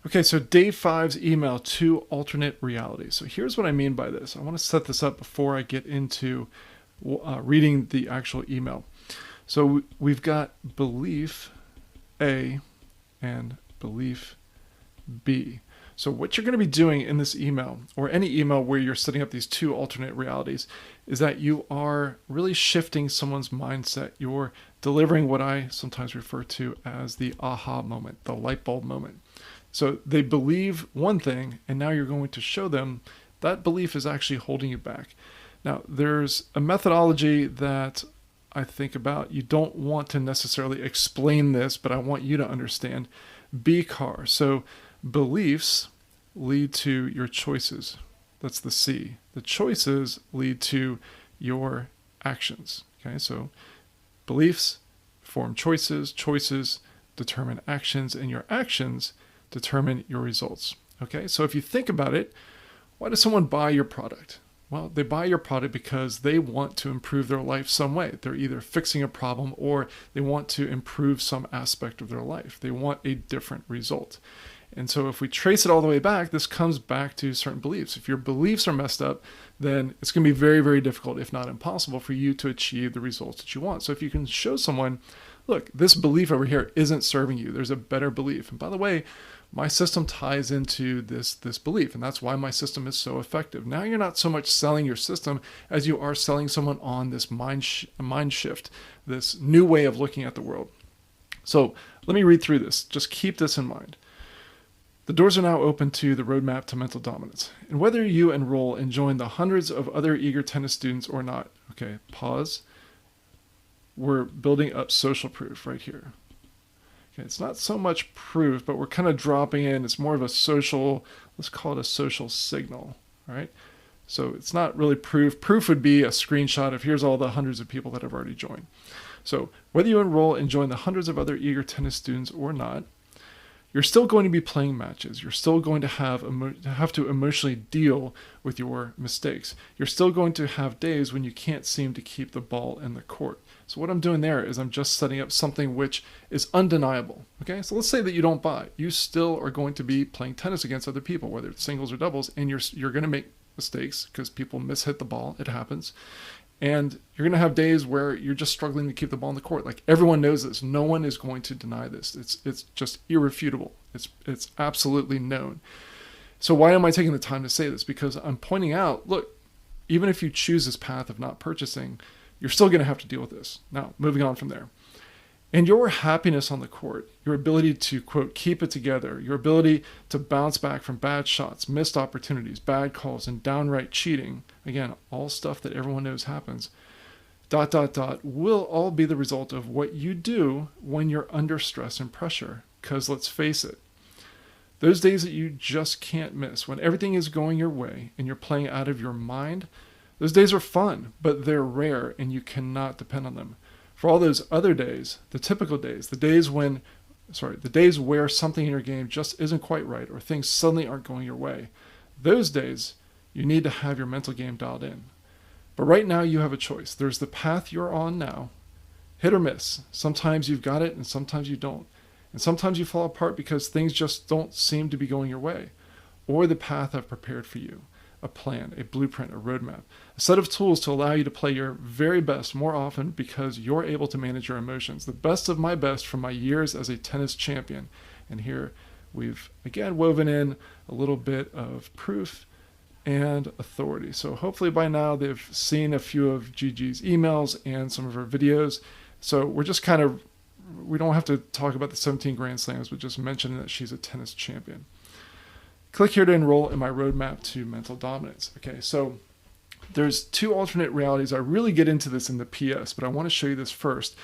Okay, so day five's email, two alternate realities. So here's what I mean by this. I want to set this up before I get into reading the actual email. So we've got belief A and belief B. So what you're going to be doing in this email, or any email where you're setting up these two alternate realities, is that you are really shifting someone's mindset. You're delivering what I sometimes refer to as the aha moment, the light bulb moment. So they believe one thing, and now you're going to show them that belief is actually holding you back. Now, there's a methodology that I think about. You don't want to necessarily explain this, but I want you to understand. B-CAR. So beliefs lead to your choices. That's the C. The choices lead to your actions. Okay, so beliefs form choices, choices determine actions, and your actions determine your results. Okay, so if you think about it, why does someone buy your product? Well, they buy your product because they want to improve their life some way. They're either fixing a problem or they want to improve some aspect of their life. They want a different result. And so if we trace it all the way back, this comes back to certain beliefs. If your beliefs are messed up, then it's going to be very, very difficult, if not impossible, for you to achieve the results that you want. So if you can show someone, look, this belief over here isn't serving you. There's a better belief. And by the way, my system ties into this belief, and that's why my system is so effective. Now you're not so much selling your system as you are selling someone on this mind shift, this new way of looking at the world. So let me read through this. Just keep this in mind. The doors are now open to the roadmap to mental dominance. And whether you enroll and join the hundreds of other eager tennis students or not, okay, pause. We're building up social proof right here. Okay, it's not so much proof, but we're kind of dropping in. It's more of a social, let's call it a social signal, all right? So it's not really proof. Proof would be a screenshot of here's all the hundreds of people that have already joined. So whether you enroll and join the hundreds of other eager tennis students or not, you're still going to be playing matches. You're still going to have to emotionally deal with your mistakes. You're still going to have days when you can't seem to keep the ball in the court. So what I'm doing there is I'm just setting up something which is undeniable. Okay, so let's say that you don't buy. You still are going to be playing tennis against other people, whether it's singles or doubles, and you're going to make mistakes because people mishit the ball. It happens. And you're going to have days where you're just struggling to keep the ball in the court. Like everyone knows this. No one is going to deny this. It's just irrefutable. It's absolutely known. So why am I taking the time to say this? Because I'm pointing out, look, even if you choose this path of not purchasing, you're still going to have to deal with this. Now, moving on from there. And your happiness on the court, your ability to, quote, keep it together, your ability to bounce back from bad shots, missed opportunities, bad calls, and downright cheating, again, all stuff that everyone knows happens, ... will all be the result of what you do when you're under stress and pressure. Because let's face it, those days that you just can't miss, when everything is going your way and you're playing out of your mind, those days are fun, but they're rare and you cannot depend on them. For all those other days, the typical days, the days where something in your game just isn't quite right or things suddenly aren't going your way, those days you need to have your mental game dialed in. But right now you have a choice. There's the path you're on now, hit or miss. Sometimes you've got it and sometimes you don't. And sometimes you fall apart because things just don't seem to be going your way. Or the path I've prepared for you. A plan, a blueprint, a roadmap, a set of tools to allow you to play your very best more often because you're able to manage your emotions. The best of my best from my years as a tennis champion. And here we've again woven in a little bit of proof and authority. So hopefully by now they've seen a few of Gigi's emails and some of her videos. So we're just we don't have to talk about the 17 Grand Slams, but just mention that she's a tennis champion. Click here to enroll in my roadmap to mental dominance. Okay, so there's two alternate realities. I really get into this in the PS, but I want to show you this first.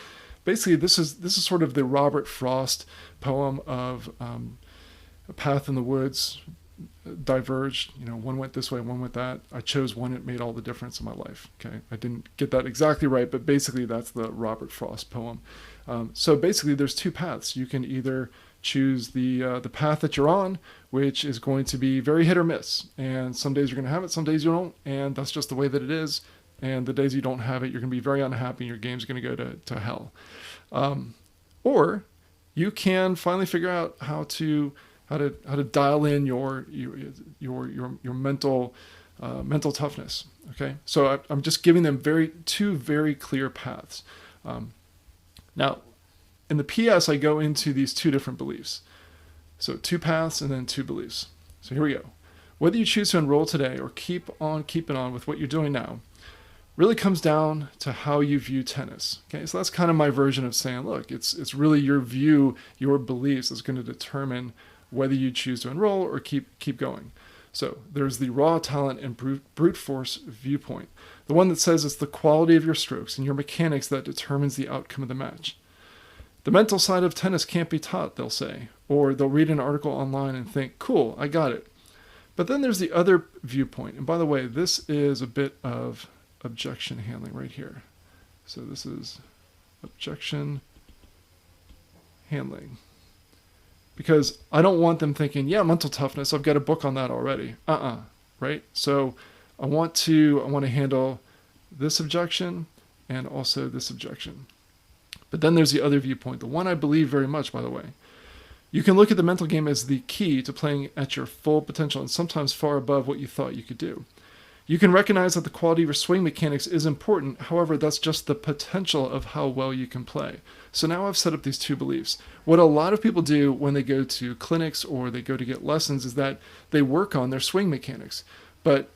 Basically, this is sort of the Robert Frost poem of A Path in the Woods diverged. One went this way, one went that. I chose one. It made all the difference in my life. Okay, I didn't get that exactly right, but basically that's the Robert Frost poem. So basically, there's two paths. You can either choose the path that you're on, which is going to be very hit or miss. And some days you're going to have it, some days you don't, and that's just the way that it is. And the days you don't have it, you're going to be very unhappy and your game's going to go to hell. Or you can finally figure out how to how to dial in your mental toughness. Okay, so I'm just giving them two very clear paths. Now, in the PS, I go into these two different beliefs. So 2 paths and then 2 beliefs. So here we go. Whether you choose to enroll today or keep on keeping on with what you're doing now really comes down to how you view tennis. Okay, so that's kind of my version of saying, look, it's really your view, your beliefs that's going to determine whether you choose to enroll or keep going. So there's the raw talent and brute force viewpoint, the one that says it's the quality of your strokes and your mechanics that determines the outcome of the match. The mental side of tennis can't be taught, they'll say, or they'll read an article online and think, cool, I got it. But then there's the other viewpoint. And by the way, this is a bit of objection handling right here. So this is objection handling. Because I don't want them thinking, yeah, mental toughness, I've got a book on that already. Right? So I want to handle this objection and also this objection. But then there's the other viewpoint, the one I believe very much, by the way. You can look at the mental game as the key to playing at your full potential and sometimes far above what you thought you could do. You can recognize that the quality of your swing mechanics is important. However, that's just the potential of how well you can play. So now I've set up these 2 beliefs. What a lot of people do when they go to clinics or they go to get lessons is that they work on their swing mechanics. But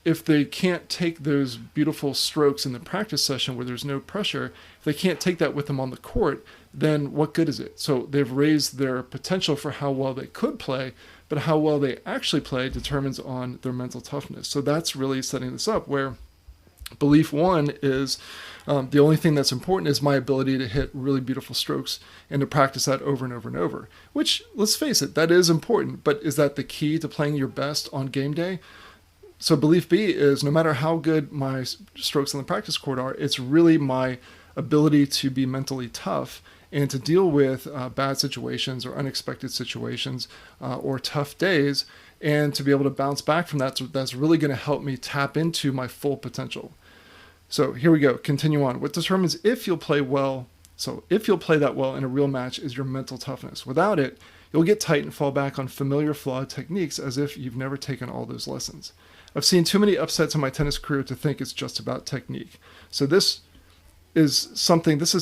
if they can't take those beautiful strokes in the practice session where there's no pressure, if they can't take that with them on the court, then what good is it? So they've raised their potential for how well they could play, but how well they actually play determines on their mental toughness. So that's really setting this up where belief 1 is the only thing that's important is my ability to hit really beautiful strokes and to practice that over and over and over, which, let's face it, that is important, but is that the key to playing your best on game day? So belief B is no matter how good my strokes on the practice court are, it's really my ability to be mentally tough and to deal with bad situations or unexpected situations or tough days, and to be able to bounce back from that. So that's really going to help me tap into my full potential. So here we go. Continue on. What determines if you'll play well, so if you'll play that well in a real match, is your mental toughness. Without it, you'll get tight and fall back on familiar flawed techniques as if you've never taken all those lessons. I've seen too many upsets in my tennis career to think it's just about technique. So this is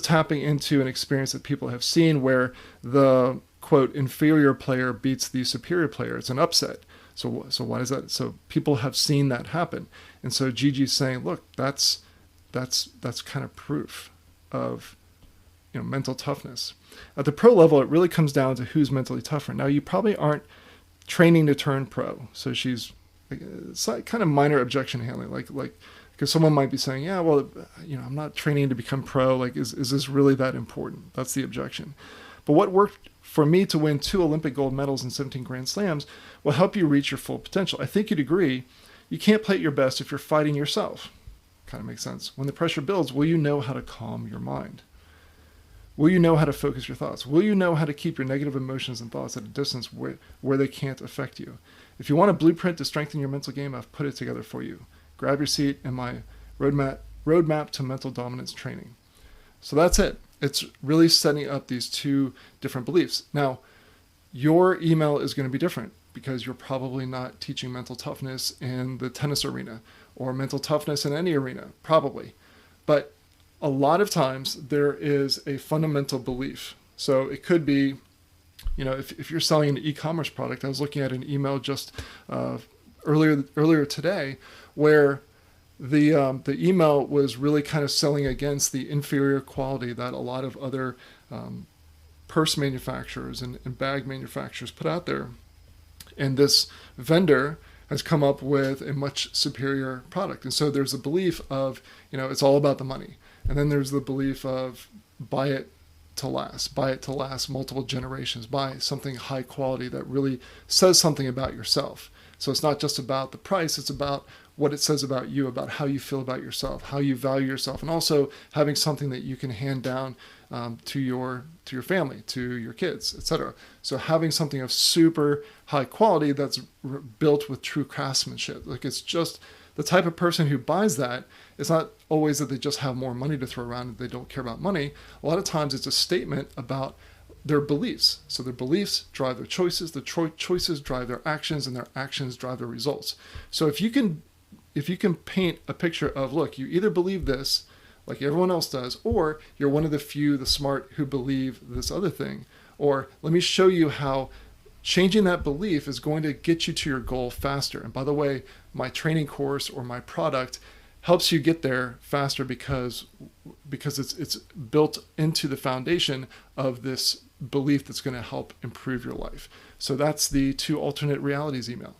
tapping into an experience that people have seen where the, quote, inferior player beats the superior player. It's an upset. So why is that? So people have seen that happen. And so Gigi's saying, look, that's kind of proof of mental toughness. At the pro level, it really comes down to who's mentally tougher. Now, you probably aren't training to turn pro. So it's like kind of minor objection handling, like because someone might be saying, yeah, well, I'm not training to become pro. Like, is this really that important? That's the objection. But what worked for me to win 2 Olympic gold medals and 17 Grand Slams will help you reach your full potential. I think you'd agree, you can't play at your best if you're fighting yourself. Kind of makes sense. When the pressure builds, will you know how to calm your mind? Will you know how to focus your thoughts? Will you know how to keep your negative emotions and thoughts at a distance where they can't affect you? If you want a blueprint to strengthen your mental game, I've put it together for you. Grab your seat in my roadmap to mental dominance training. So that's it. It's really setting up these 2 different beliefs. Now, your email is going to be different because you're probably not teaching mental toughness in the tennis arena or mental toughness in any arena, probably. But a lot of times there is a fundamental belief. So it could be, if you're selling an e-commerce product, I was looking at an email just earlier today where the email was really kind of selling against the inferior quality that a lot of other purse manufacturers and bag manufacturers put out there. And this vendor has come up with a much superior product. And so there's a belief of, it's all about the money. And then there's the belief of buy it to last multiple generations, buy something high quality that really says something about yourself. So it's not just about the price, it's about what it says about you, about how you feel about yourself, how you value yourself, and also having something that you can hand down to your family, to your kids, etc. So having something of super high quality that's built with true craftsmanship. Like, it's just the type of person who buys that. It's not always that they just have more money to throw around and they don't care about money. A lot of times it's a statement about their beliefs. So their beliefs drive their choices, their choices drive their actions, and their actions drive their results. So if you can paint a picture of, look, you either believe this like everyone else does, or you're one of the few, the smart, who believe this other thing, or let me show you how changing that belief is going to get you to your goal faster. And by the way, my training course or my product helps you get there faster because it's built into the foundation of this belief that's going to help improve your life. So that's the 2 alternate realities email.